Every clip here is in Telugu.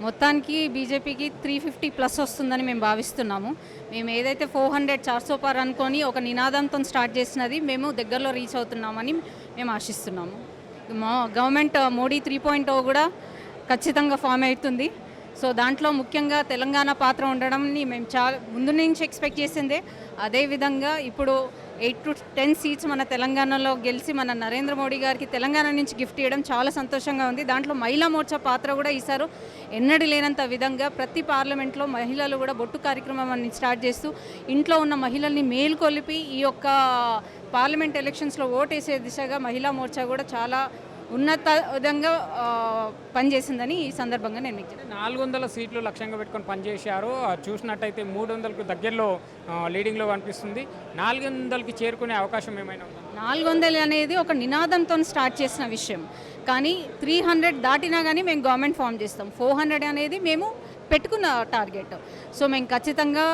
మొత్తానికి బీజేపీకి 350 ప్లస్ వస్తుందని మేము భావిస్తున్నాము. మేము ఏదైతే 400 400 పార్ అనుకొని ఒక నినాదంతో స్టార్ట్ చేసినది మేము దగ్గరలో రీచ్ అవుతున్నామని మేము ఆశిస్తున్నాము. గవర్నమెంట్ మోడీ 3.0 కూడా ఖచ్చితంగా ఫామ్ అవుతుంది. సో దాంట్లో ముఖ్యంగా తెలంగాణ పాత్ర ఉండడంని మేము చాలా ముందు నుంచి ఎక్స్పెక్ట్ చేసిందే. అదేవిధంగా ఇప్పుడు 8 to 10 సీట్స్ మన తెలంగాణలో గెలిచి మన నరేంద్ర మోడీ గారికి తెలంగాణ నుంచి గిఫ్ట్ ఇవ్వడం చాలా సంతోషంగా ఉంది. దాంట్లో మహిళా మోర్చా పాత్ర కూడా ఈసారి ఎన్నడూ లేనంత విధంగా ప్రతి పార్లమెంట్లో మహిళలు కూడా బొట్టు కార్యక్రమాన్ని స్టార్ట్ చేస్తూ ఇంట్లో ఉన్న మహిళల్ని మేల్కొలిపి ఈ యొక్క పార్లమెంట్ ఎలక్షన్స్లో ఓటేసే దిశగా మహిళా మోర్చా కూడా చాలా ఉన్నత విధంగా పనిచేసిందని ఈ సందర్భంగా నేను 400 సీట్లు లక్ష్యంగా పెట్టుకొని పనిచేశారు. చూసినట్టయితే 300కు దగ్గరలో లీడింగ్లో కనిపిస్తుంది. 400కి చేరుకునే అవకాశం ఏమైనా ఉందా? 400 అనేది ఒక నినాదంతో స్టార్ట్ చేసిన విషయం. కానీ 300 దాటినా కానీ మేము గవర్నమెంట్ ఫామ్ చేస్తాం. 400 అనేది మేము పెట్టుకున్న టార్గెట్. సో మేము ఖచ్చితంగా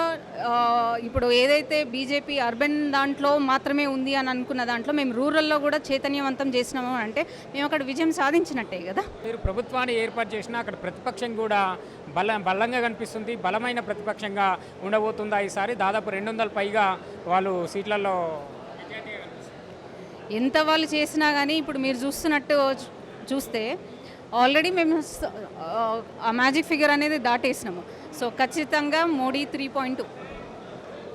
ఇప్పుడు ఏదైతే బీజేపీ అర్బన్ దాంట్లో మాత్రమే ఉంది అని అనుకున్న దాంట్లో మేము రూరల్లో కూడా చైతన్యవంతం చేసినాము అంటే మేము అక్కడ విజయం సాధించినట్టే కదా. మీరు ప్రభుత్వాన్ని ఏర్పాటు చేసినా అక్కడ ప్రతిపక్షం కూడా బలంగా కనిపిస్తుంది. బలమైన ప్రతిపక్షంగా ఉండబోతుందా ఈసారి? దాదాపు 200 పైగా వాళ్ళు సీట్లలో ఎంత వాళ్ళు చేసినా కానీ ఇప్పుడు మీరు చూస్తే ఆల్రెడీ మేము ఆ మ్యాజిక్ ఫిగర్ అనేది దాటేసినాము. సో ఖచ్చితంగా మోడీ 3.2.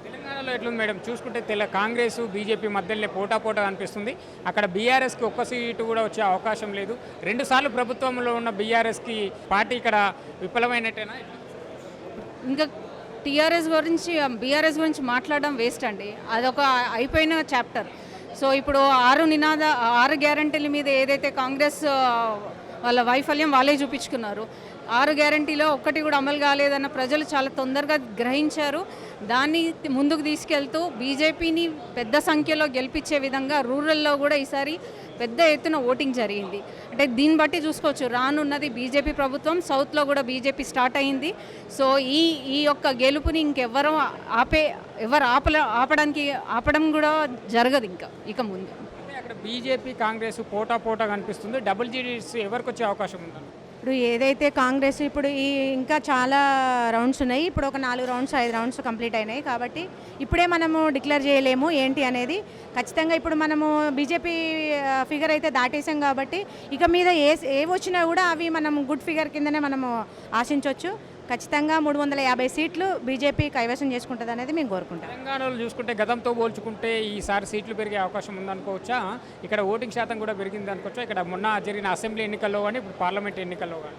తెలంగాణలో ఎట్లుంది మేడం? చూసుకుంటే కాంగ్రెస్ బీజేపీ మధ్యలో పోటా అనిపిస్తుంది. అక్కడ బీఆర్ఎస్కి ఒక్క సీటు కూడా వచ్చే అవకాశం లేదు. 2 సార్లు ప్రభుత్వంలో ఉన్న బీఆర్ఎస్కి పార్టీ ఇక్కడ విఫలమైనట్టేనా? ఇంకా బీఆర్ఎస్ గురించి మాట్లాడడం వేస్ట్ అండి. అదొక అయిపోయిన చాప్టర్. సో ఇప్పుడు 6 గ్యారంటీల మీద ఏదైతే కాంగ్రెస్ వాళ్ళ వైఫల్యం వాళ్ళే చూపించుకున్నారు. 6 గ్యారంటీలో ఒక్కటి కూడా అమలు కాలేదన్న ప్రజలు చాలా తొందరగా గ్రహించారు. దాన్ని ముందుకు తీసుకెళ్తూ బీజేపీని పెద్ద సంఖ్యలో గెలిపించే విధంగా రూరల్లో కూడా ఈసారి పెద్ద ఎత్తున ఓటింగ్ జరిగింది. అంటే దీన్ని బట్టి చూసుకోవచ్చు రానున్నది బీజేపీ ప్రభుత్వం. సౌత్లో కూడా బీజేపీ స్టార్ట్ అయింది. సో ఈ యొక్క గెలుపుని ఇంకెవరు ఆపడం కూడా జరగదు ఇక ముందు. అక్కడ బీజేపీ కాంగ్రెస్ పోటా కనిపిస్తుంది. డబుల్ జీడీస్ ఎవరికి వచ్చే అవకాశం ఉందా? ఇప్పుడు ఏదైతే కాంగ్రెస్ ఇప్పుడు ఇంకా చాలా రౌండ్స్ ఉన్నాయి. ఇప్పుడు ఒక 4 రౌండ్స్ 5 రౌండ్స్ కంప్లీట్ అయినాయి. కాబట్టి ఇప్పుడే మనము డిక్లేర్ చేయలేము ఏంటి అనేది. ఖచ్చితంగా ఇప్పుడు మనము బీజేపీ ఫిగర్ అయితే దాటేసాం కాబట్టి ఇక మీద ఏ వచ్చినా కూడా అవి మనం గుడ్ ఫిగర్ కిందనే మనము ఆశించవచ్చు. ఖచ్చితంగా 350 సీట్లు బీజేపీ కైవసం చేసుకుంటుంది అనేది మేము కోరుకుంటాం. తెలంగాణలో చూసుకుంటే గతంతో పోల్చుకుంటే ఈసారి సీట్లు పెరిగే అవకాశం ఉందనుకోవచ్చా? ఇక్కడ ఓటింగ్ శాతం కూడా పెరిగింది అనుకోవచ్చా? ఇక్కడ మొన్న జరిగిన అసెంబ్లీ ఎన్నికల్లో కానీ ఇప్పుడు పార్లమెంట్ ఎన్నికల్లో కానీ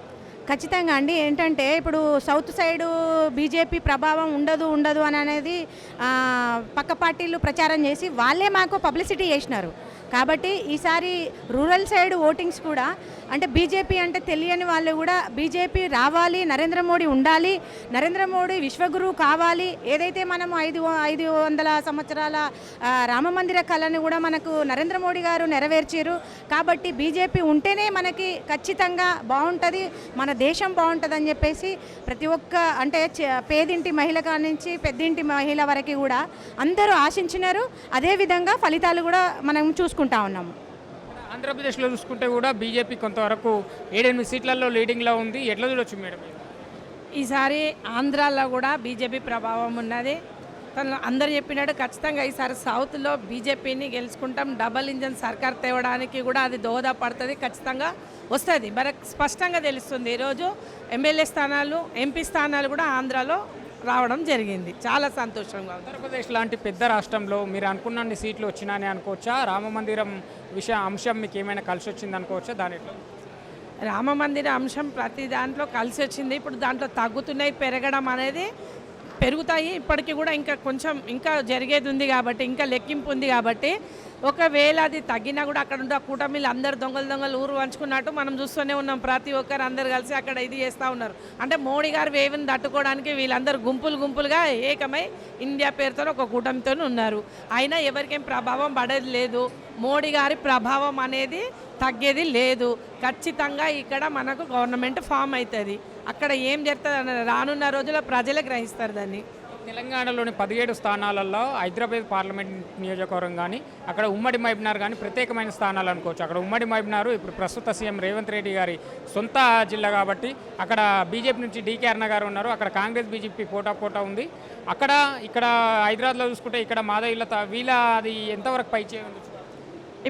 ఖచ్చితంగా అండి. ఏంటంటే ఇప్పుడు సౌత్ సైడు బీజేపీ ప్రభావం ఉండదు అని అనేది పక్క పార్టీలు ప్రచారం చేసి వాళ్ళే మాకు పబ్లిసిటీ చేసినారు. కాబట్టి ఈసారి రూరల్ సైడ్ ఓటింగ్స్ కూడా అంటే బీజేపీ అంటే తెలియని వాళ్ళు కూడా బీజేపీ రావాలి, నరేంద్ర మోడీ ఉండాలి, నరేంద్ర మోడీ విశ్వగురువు కావాలి. ఏదైతే మనము 500 సంవత్సరాల రామమందిర కళను కూడా మనకు నరేంద్ర మోడీ గారు నెరవేర్చారు. కాబట్టి బీజేపీ ఉంటేనే మనకి ఖచ్చితంగా బాగుంటుంది, మన దేశం బాగుంటుంది అని చెప్పేసి ప్రతి ఒక్క అంటే పేదింటి మహిళ కానించి పెద్దింటి మహిళ వరకు కూడా అందరూ ఆశించినారు. అదేవిధంగా ఫలితాలు కూడా మనం చూసుకుంటా ఉన్నాము. ఆంధ్రప్రదేశ్లో చూసుకుంటే కూడా బీజేపీ కొంతవరకు 7-8 సీట్లలో లీడింగ్లో ఉంది. ఎట్లా చూడొచ్చు మేడం? ఈసారి ఆంధ్రాలో కూడా బీజేపీ ప్రభావం ఉన్నది. తను అందరు చెప్పినట్టు ఖచ్చితంగా ఈసారి సౌత్లో బీజేపీని గెలుచుకుంటాం. డబల్ ఇంజన్ సర్కార్ తేవడానికి కూడా అది దోహదపడుతుంది. ఖచ్చితంగా వస్తుంది. మనకు స్పష్టంగా తెలుస్తుంది. ఈరోజు ఎమ్మెల్యే స్థానాలు, ఎంపీ స్థానాలు కూడా ఆంధ్రాలో రావడం జరిగింది. చాలా సంతోషంగా ఉంది. ఆంధ్రప్రదేశ్ లాంటి పెద్ద రాష్ట్రంలో మీరు అనుకున్న సీట్లు వచ్చినాయని అనుకోవచ్చా? రామమందిరం అంశం మీకు ఏమైనా కలిసి వచ్చింది అనుకోవచ్చా? దానిలో రామమందిర అంశం ప్రతి దాంట్లో కలిసి వచ్చింది. ఇప్పుడు దాంట్లో తగ్గుతున్నాయి, పెరగడం అనేది పెరుగుతాయి. ఇప్పటికీ కూడా ఇంకా జరిగేది ఉంది కాబట్టి, ఇంకా లెక్కింపు ఉంది కాబట్టి ఒకవేళ అది తగ్గినా కూడా అక్కడ ఉండే కూటమిలు అందరు దొంగలు ఊరు పంచుకున్నట్టు మనం చూస్తూనే ఉన్నాం. ప్రతి ఒక్కరు అందరు కలిసి అక్కడ ఇది చేస్తూ ఉన్నారు. అంటే మోడీ గారు వేవిని తట్టుకోవడానికి వీళ్ళందరూ గుంపులుగా ఏకమై ఇండియా పేరుతో ఒక కూటమితో ఉన్నారు. అయినా ఎవరికేం ప్రభావం పడేది లేదు. మోడీ గారి ప్రభావం అనేది తగ్గేది లేదు. ఖచ్చితంగా ఇక్కడ మనకు గవర్నమెంట్ ఫామ్ అవుతుంది. అక్కడ ఏం జరుగుతుంది రానున్న రోజుల్లో ప్రజలే గ్రహిస్తారు దాన్ని. తెలంగాణలోని 17 స్థానాలలో హైదరాబాద్ పార్లమెంట్ నియోజకవర్గం కానీ అక్కడ ఉమ్మడి మహబూబ్నగర్ కానీ ప్రత్యేకమైన స్థానాలు అనుకోవచ్చు. అక్కడ ఉమ్మడి మహబూబ్నగర్ ఇప్పుడు ప్రస్తుత సీఎం రేవంత్ రెడ్డి గారి సొంత జిల్లా కాబట్టి అక్కడ బీజేపీ నుంచి డీకే అరుణ గారు ఉన్నారు. అక్కడ కాంగ్రెస్ బీజేపీ పోటా ఉంది. ఇక్కడ హైదరాబాద్లో చూసుకుంటే ఇక్కడ మాధవిలత వీళ్ళ అది ఎంతవరకు పై చేయండి?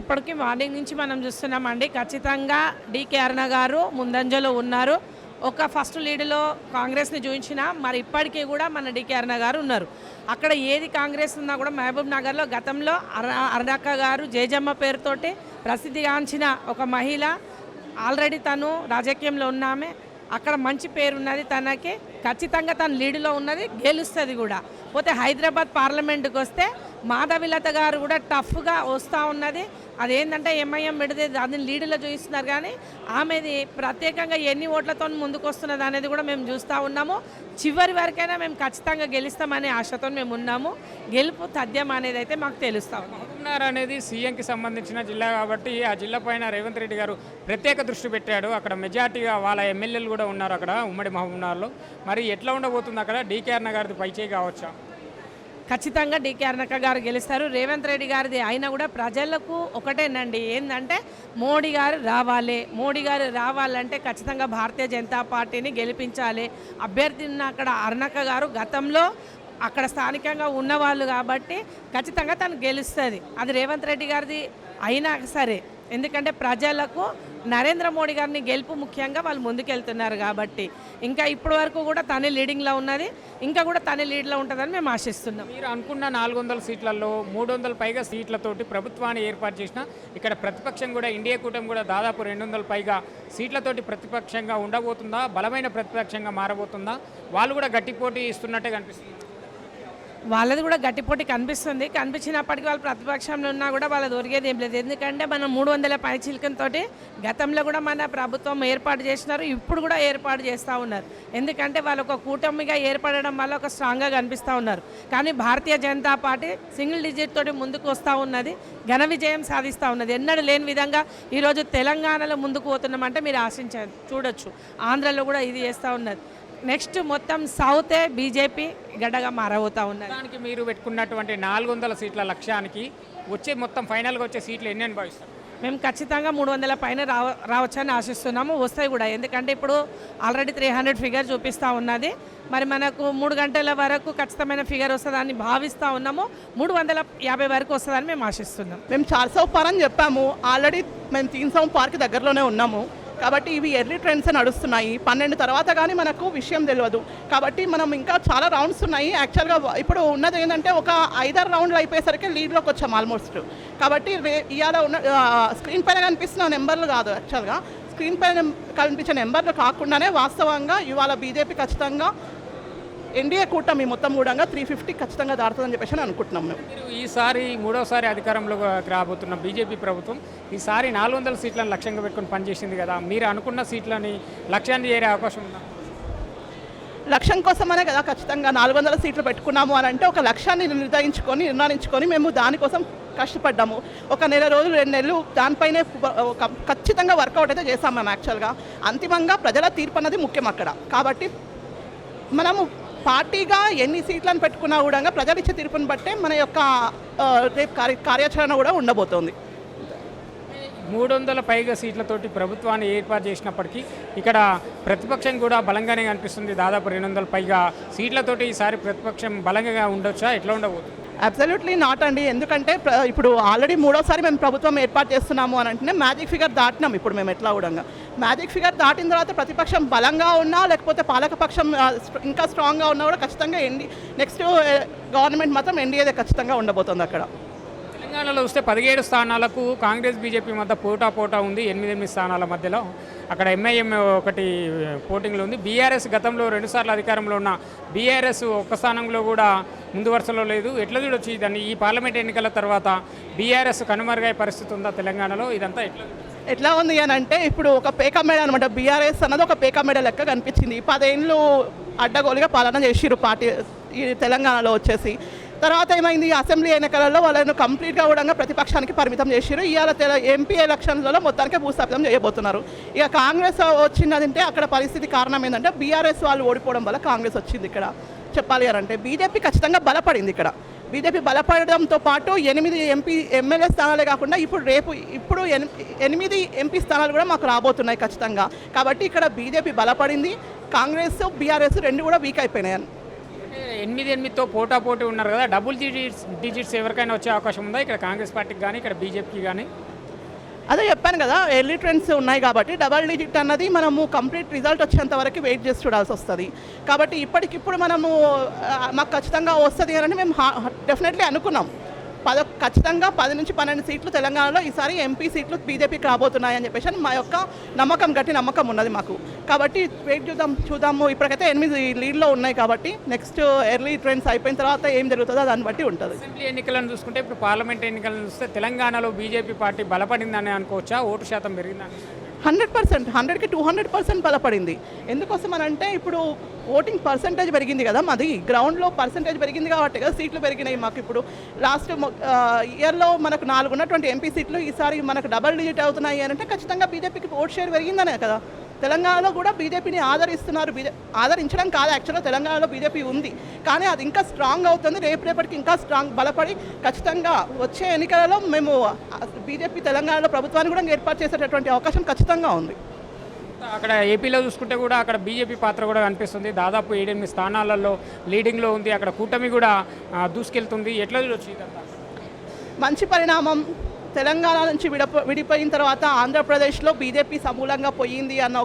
ఇప్పటికీ మార్నింగ్ నుంచి మనం చూస్తున్నామండి. ఖచ్చితంగా డీకే అరుణ గారు ముందంజలో ఉన్నారు. ఒక ఫస్ట్ లీడ్లో కాంగ్రెస్ని చూపించినా మరి ఇప్పటికీ కూడా మన డీకే అరుణ గారు ఉన్నారు. అక్కడ ఏది కాంగ్రెస్ ఉన్నా కూడా మహబూబ్ నగర్లో గతంలో అరుణక్క గారు జేజమ్మ పేరుతోటి ప్రసిద్ధిగాంచిన ఒక మహిళ, ఆల్రెడీ తను రాజకీయంలో ఉన్నామే, అక్కడ మంచి పేరు ఉన్నది తనకి. ఖచ్చితంగా తను లీడులో ఉన్నది, గెలుస్తుంది కూడా. పోతే హైదరాబాద్ పార్లమెంటుకి వస్తే మాధవిలత గారు కూడా టఫ్గా వస్తూ ఉన్నది. అదేంటంటే ఎంఐఎం పెడితే దాన్ని లీడులో చూపిస్తున్నారు, కానీ ఆమెది ప్రత్యేకంగా ఎన్ని ఓట్లతో ముందుకు వస్తున్నది అనేది కూడా మేము చూస్తూ ఉన్నాము. చివరి వరకైనా మేము ఖచ్చితంగా గెలుస్తామనే ఆశతో మేము ఉన్నాము. గెలుపు తథ్యం అనేది అయితే మాకు తెలుస్తూ ఉంది. మహబూబ్నగర్ అనేది సీఎంకి సంబంధించిన జిల్లా కాబట్టి ఆ జిల్లా పైన రేవంత్ రెడ్డి గారు ప్రత్యేక దృష్టి పెట్టాడు. అక్కడ మెజార్టీగా వాళ్ళ ఎమ్మెల్యేలు కూడా ఉన్నారు అక్కడ ఉమ్మడి మహబూబ్నగర్లో. మరి ఎట్లా ఉండబోతుంది అక్కడ? డీకే అరుణ గారిది పైచేయి కావచ్చా? ఖచ్చితంగా డీకే అరుణక్క గారు గెలుస్తారు. రేవంత్ రెడ్డి గారిది అయినా కూడా ప్రజలకు ఒకటేనండి, ఏంటంటే మోడీ గారు రావాలి. మోడీ గారు రావాలంటే ఖచ్చితంగా భారతీయ జనతా పార్టీని గెలిపించాలి. అభ్యర్థి ఉన్న అక్కడ అరుణక్క గారు గతంలో అక్కడ స్థానికంగా ఉన్నవాళ్ళు కాబట్టి ఖచ్చితంగా తను గెలుస్తుంది. అది రేవంత్ రెడ్డి గారిది అయినా సరే, ఎందుకంటే ప్రజలకు నరేంద్ర మోడీ గారిని గెలుపు ముఖ్యంగా వాళ్ళు ముందుకెళ్తున్నారు కాబట్టి ఇంకా ఇప్పటి వరకు కూడా తనే లీడింగ్లో ఉన్నది, ఇంకా కూడా తనే లీడ్లో ఉంటుందని మేము ఆశిస్తున్నాం. మీరు అనుకున్న 400 సీట్లలో 300 పైగా సీట్లతోటి ప్రభుత్వాన్ని ఏర్పాటు చేసిన ఇక్కడ ప్రతిపక్షం కూడా ఇండియా కూటమి కూడా దాదాపు 200 పైగా సీట్లతోటి ప్రతిపక్షంగా ఉండబోతుందా? బలమైన ప్రతిపక్షంగా మారబోతుందా? వాళ్ళు కూడా గట్టి పోటీ ఇస్తున్నట్టే కనిపిస్తుంది. వాళ్ళది కూడా గట్టిపోటీ కనిపిస్తుంది. కనిపించినప్పటికీ వాళ్ళు ప్రతిపక్షంలో ఉన్నా కూడా వాళ్ళది ఒరిగేది ఏం లేదు. ఎందుకంటే మనం 300 పైచిలకంతో గతంలో కూడా మన ప్రభుత్వం ఏర్పాటు చేసినారు, ఇప్పుడు కూడా ఏర్పాటు చేస్తూ ఉన్నారు. ఎందుకంటే వాళ్ళు ఒక కూటమిగా ఏర్పడడం వల్ల ఒక స్ట్రాంగ్గా కనిపిస్తూ ఉన్నారు. కానీ Bharatiya Janata party single digit తోటి ముందుకు వస్తూ ఉన్నది, ఘన విజయం సాధిస్తూ ఉన్నది. ఎన్నడూ లేని విధంగా ఈరోజు తెలంగాణలో ముందుకు పోతున్నామంటే మీరు ఆశించారు, చూడొచ్చు. ఆంధ్రలో కూడా ఇది చేస్తూ ఉన్నది. నెక్స్ట్ మొత్తం సౌతే బీజేపీ గడ్డగా మారబోతూ ఉన్నది. దానికి మీరు పెట్టుకున్నటువంటి 400 సీట్ల లక్ష్యానికి వచ్చే మొత్తం ఫైనల్గా వచ్చే సీట్లు ఎన్ని అని భావిస్తారు? మేము ఖచ్చితంగా 300 పైన రావచ్చని ఆశిస్తున్నాము. వస్తాయి కూడా, ఎందుకంటే ఇప్పుడు ఆల్రెడీ 300 ఫిగర్ చూపిస్తూ ఉన్నది. మరి మనకు 3 గంటల వరకు ఖచ్చితమైన ఫిగర్ వస్తుందని భావిస్తూ ఉన్నాము. 350 వరకు వస్తుందని మేము ఆశిస్తున్నాం. మేము 400 పార్ అని చెప్పాము. ఆల్రెడీ మేము 300 పార్కి దగ్గరలోనే ఉన్నాము కాబట్టి ఇవి ఎర్లీ ట్రెండ్స్ నడుస్తున్నాయి. 12 తర్వాత కానీ మనకు విషయం తెలియదు కాబట్టి మనం ఇంకా చాలా రౌండ్స్ ఉన్నాయి. యాక్చువల్గా ఇప్పుడు ఉన్నది ఏంటంటే ఒక 5-6 రౌండ్లు అయిపోయేసరికి లీడ్లోకి వచ్చాం ఆల్మోస్ట్. కాబట్టి ఇవాళ ఉన్న స్క్రీన్ పైన కనిపిస్తున్న నెంబర్లు కాదు, యాక్చువల్గా స్క్రీన్ పైన కనిపించే నెంబర్లు కాకుండానే వాస్తవంగా ఇవాళ బీజేపీ ఖచ్చితంగా ఎన్డీఏ కూటమి మొత్తం కూడా 350 ఖచ్చితంగా దాడుతుందని చెప్పేసి అనుకుంటున్నాం మేము. ఈసారి మూడోసారి అధికారంలోకి రాబోతున్న బీజేపీ ప్రభుత్వం ఈసారి 400 సీట్లను లక్ష్యంగా పెట్టుకుని పనిచేసింది కదా, మీరు అనుకున్న సీట్లని లక్ష్యాన్ని చేరే అవకాశం ఉందా? లక్ష్యం కోసమనే కదా ఖచ్చితంగా 400 సీట్లు పెట్టుకున్నాము అని అంటే ఒక లక్ష్యాన్ని నిర్ణయించుకొని మేము దానికోసం కష్టపడ్డాము. ఒక నెల రోజులు 2 నెలలు దానిపైనే ఖచ్చితంగా వర్కౌట్ అయితే చేస్తాం మేము. యాక్చువల్గా అంతిమంగా ప్రజల తీర్పు అన్నది ముఖ్యం అక్కడ. కాబట్టి మనము పార్టీగా ఎన్ని సీట్లను పెట్టుకున్నా కూడా ప్రజలు ఇచ్చే తీర్పుని బట్టే మన యొక్క రేపు కార్యాచరణ కూడా ఉండబోతోంది. 300 పైగా సీట్లతోటి ప్రభుత్వాన్ని ఏర్పాటు చేసినప్పటికీ ఇక్కడ ప్రతిపక్షం కూడా బలంగానే కనిపిస్తుంది. దాదాపు 200 పైగా సీట్లతోటి ఈసారి ప్రతిపక్షం బలంగా ఉండొచ్చా? ఎట్లా ఉండబోతుంది? అబ్సల్యూట్లీ నాట్ అండి. ఎందుకంటే ఇప్పుడు ఆల్రెడీ 3వసారి మేము ప్రభుత్వం ఏర్పాటు చేస్తున్నాము అని అంటే మ్యాజిక్ ఫిగర్ దాటినాం. ఇప్పుడు మేము ఎట్లా కూడా మ్యాజిక్ ఫిగర్ దాటిన తర్వాత ప్రతిపక్షం బలంగా ఉన్నా లేకపోతే పాలకపక్షం ఇంకా స్ట్రాంగ్గా ఉన్నా కూడా ఖచ్చితంగా నెక్స్ట్ గవర్నమెంట్ మాత్రం ఎన్డీఏదే ఖచ్చితంగా ఉండబోతుంది. అక్కడ తెలంగాణలో వస్తే 17 స్థానాలకు కాంగ్రెస్ బీజేపీ మధ్య పోటా ఉంది. 8 స్థానాల మధ్యలో అక్కడ ఎంఐఎం ఒకటి పోటింగ్లో ఉంది. బీఆర్ఎస్ గతంలో 2 సార్లు అధికారంలో ఉన్న బీఆర్ఎస్ ఒక్క స్థానంలో కూడా ముందు వరుసలో లేదు. ఎట్లా చూడొచ్చు దాన్ని? ఈ పార్లమెంట్ ఎన్నికల తర్వాత బీఆర్ఎస్ కనుమరుగయ్యే పరిస్థితి ఉందా తెలంగాణలో? ఇదంతా ఎట్లా ఉంది అని అంటే ఇప్పుడు ఒక పేకమేడ అనమాట. బీఆర్ఎస్ అన్నది ఒక పేకమేడ లెక్క కనిపించింది. 10 ఏళ్ళు అడ్డగోలుగా పాలన చేసిరు పార్టీ ఈ తెలంగాణలో వచ్చేసి. తర్వాత ఏమైంది? అసెంబ్లీ ఎన్నికలలో వాళ్ళను కంప్లీట్గా కూడా ప్రతిపక్షానికి పరిమితం చేసిరు. ఇవాళ ఎంపీ ఎలక్షన్లలో మొత్తానికి భూస్థాపితం చేయబోతున్నారు. ఇక కాంగ్రెస్ వచ్చిందంటే అక్కడ పరిస్థితి కారణం ఏంటంటే బీఆర్ఎస్ వాళ్ళు ఓడిపోవడం వల్ల కాంగ్రెస్ వచ్చింది. ఇక్కడ చెప్పాలి అని అంటే బీజేపీ ఖచ్చితంగా బలపడింది ఇక్కడ. బీజేపీ బలపడడంతో పాటు 8 ఎమ్మెల్యే స్థానాలే కాకుండా ఇప్పుడు 8 ఎంపీ స్థానాలు కూడా మాకు రాబోతున్నాయి ఖచ్చితంగా. కాబట్టి ఇక్కడ బీజేపీ బలపడింది, కాంగ్రెస్ బీఆర్ఎస్ రెండు కూడా వీక్ అయిపోయినాయి. 8-8తో పోటాపోటీ ఉన్నారు కదా, డబుల్ డిజిట్స్ ఎవరికైనా వచ్చే అవకాశం ఉందా ఇక్కడ కాంగ్రెస్ పార్టీకి కానీ ఇక్కడ బీజేపీకి కానీ? అదే చెప్పాను కదా, ఎర్లీ ట్రెండ్స్ ఉన్నాయి కాబట్టి డబల్ డిజిట్ అన్నది మనము కంప్లీట్ రిజల్ట్ వచ్చేంత వరకు వెయిట్ చేసి చూడాల్సి వస్తుంది. కాబట్టి ఇప్పటికిప్పుడు మనము మాకు ఖచ్చితంగా వస్తుంది అని మేము డెఫినెట్లీ అనుకున్నాం. ఖచ్చితంగా 10 నుంచి 12 సీట్లు తెలంగాణలో ఈసారి ఎంపీ సీట్లు బీజేపీకి రాబోతున్నాయని చెప్పేసి మా యొక్క నమ్మకం, గట్టి నమ్మకం ఉన్నది మాకు. కాబట్టి వెయిట్ చూద్దాము. ఇప్పటికైతే 8 లీడ్లో ఉన్నాయి కాబట్టి నెక్స్ట్ ఎర్లీ ట్రెండ్స్ అయిపోయిన తర్వాత ఏం జరుగుతుందో దాన్ని బట్టి ఉంటుంది. అసెంబ్లీ ఎన్నికలను చూసుకుంటే ఇప్పుడు పార్లమెంట్ ఎన్నికలను చూస్తే తెలంగాణలో బీజేపీ పార్టీ బలపడిందని అనుకోవచ్చా? ఓటు శాతం పెరిగిందని? 100%, 100కి 200% బలపడింది. ఎందుకోసం అని అంటే ఇప్పుడు ఓటింగ్ పర్సంటేజ్ పెరిగింది కదా, మాది గ్రౌండ్లో పర్సంటేజ్ పెరిగింది కాబట్టి కదా సీట్లు పెరిగినాయి మాకు. ఇప్పుడు లాస్ట్ ఇయర్లో మనకు 4 ఉన్నటువంటి ఎంపీ సీట్లు ఈసారి మనకు డబల్ డిజిట్ అవుతున్నాయి అని అంటే ఖచ్చితంగా బీజేపీకి ఓట్ షేర్ పెరిగిందనే కదా. తెలంగాణలో కూడా బీజేపీని ఆదరిస్తున్నారు. ఆదరించడం కాదు, యాక్చువల్గా తెలంగాణలో బీజేపీ ఉంది, కానీ అది ఇంకా స్ట్రాంగ్ అవుతుంది. రేపటికి ఇంకా స్ట్రాంగ్ బలపడి ఖచ్చితంగా వచ్చే ఎన్నికలలో మేము బీజేపీ తెలంగాణలో ప్రభుత్వాన్ని కూడా ఏర్పాటు చేసేటటువంటి అవకాశం ఖచ్చితంగా ఉంది. అక్కడ ఏపీలో చూసుకుంటే కూడా అక్కడ బీజేపీ పాత్ర కూడా కనిపిస్తుంది. దాదాపు 7-8 స్థానాలలో లీడింగ్లో ఉంది. అక్కడ కూటమి కూడా దూసుకెళ్తుంది. ఎట్లా చూడొచ్చు ఇదంతా? మంచి పరిణామం. తెలంగాణ నుంచి విడిపోయిన తర్వాత ఆంధ్రప్రదేశ్లో బీజేపీ సమూలంగా పోయింది అన్న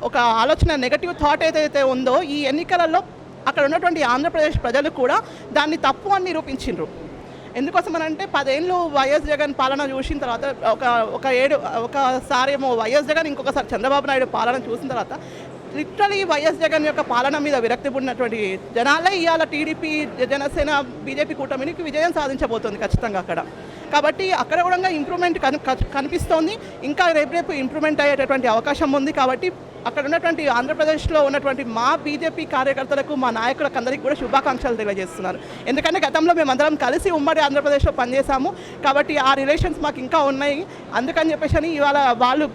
ఒక ఆలోచన, నెగటివ్ థాట్ ఏదైతే ఉందో ఈ ఎన్నికలలో అక్కడ ఉన్నటువంటి ఆంధ్రప్రదేశ్ ప్రజలు కూడా దాన్ని తప్పు అని నిరూపించిండ్రు. ఎందుకోసం అనంటే 10 ఏళ్ళు వైఎస్ జగన్ పాలన చూసిన తర్వాత ఒకసారి ఏమో వైఎస్ జగన్, ఇంకొకసారి చంద్రబాబు నాయుడు పాలన చూసిన తర్వాత లిటరలీ వైఎస్ జగన్ యొక్క పాలన మీద విరక్తి పుట్టినటువంటి జనాలే ఇవాళ టీడీపీ, జనసేన, బీజేపీ కూటమికి విజయం సాధించబోతుంది ఖచ్చితంగా అక్కడ. కాబట్టి అక్కడ కూడా ఇంప్రూవ్మెంట్ కనిపిస్తోంది. ఇంకా రేపు ఇంప్రూవ్మెంట్ అయ్యేటటువంటి అవకాశం ఉంది. కాబట్టి అక్కడ ఉన్నటువంటి ఆంధ్రప్రదేశ్లో ఉన్నటువంటి మా బీజేపీ కార్యకర్తలకు, మా నాయకులకు అందరికీ కూడా శుభాకాంక్షలు తెలియజేస్తున్నారు. ఎందుకంటే గతంలో మేమందరం కలిసి ఉమ్మడి ఆంధ్రప్రదేశ్లో పనిచేశాము కాబట్టి ఆ రిలేషన్స్ మాకు ఇంకా ఉన్నాయి. అందుకని చెప్పేసి ఇవాళ వాళ్ళు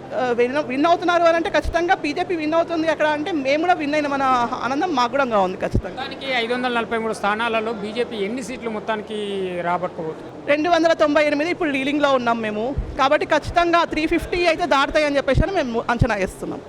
విన్ అవుతున్నారు అని అంటే ఖచ్చితంగా బీజేపీ విన్ అవుతుంది అక్కడ అంటే మేము కూడా విన్ అయిన మన ఆనందం మాకు కూడా ఉంది ఖచ్చితంగా. మొత్తానికి 543 స్థానాలలో బీజేపీ ఎన్ని సీట్లు మొత్తానికి రాబట్టుకోబోతుంది? 298 ఇప్పుడు లీడింగ్లో ఉన్నాం మేము. కాబట్టి ఖచ్చితంగా 350 అయితే దాటుతాయని చెప్పేసి మేము అంచనా వేస్తున్నాం.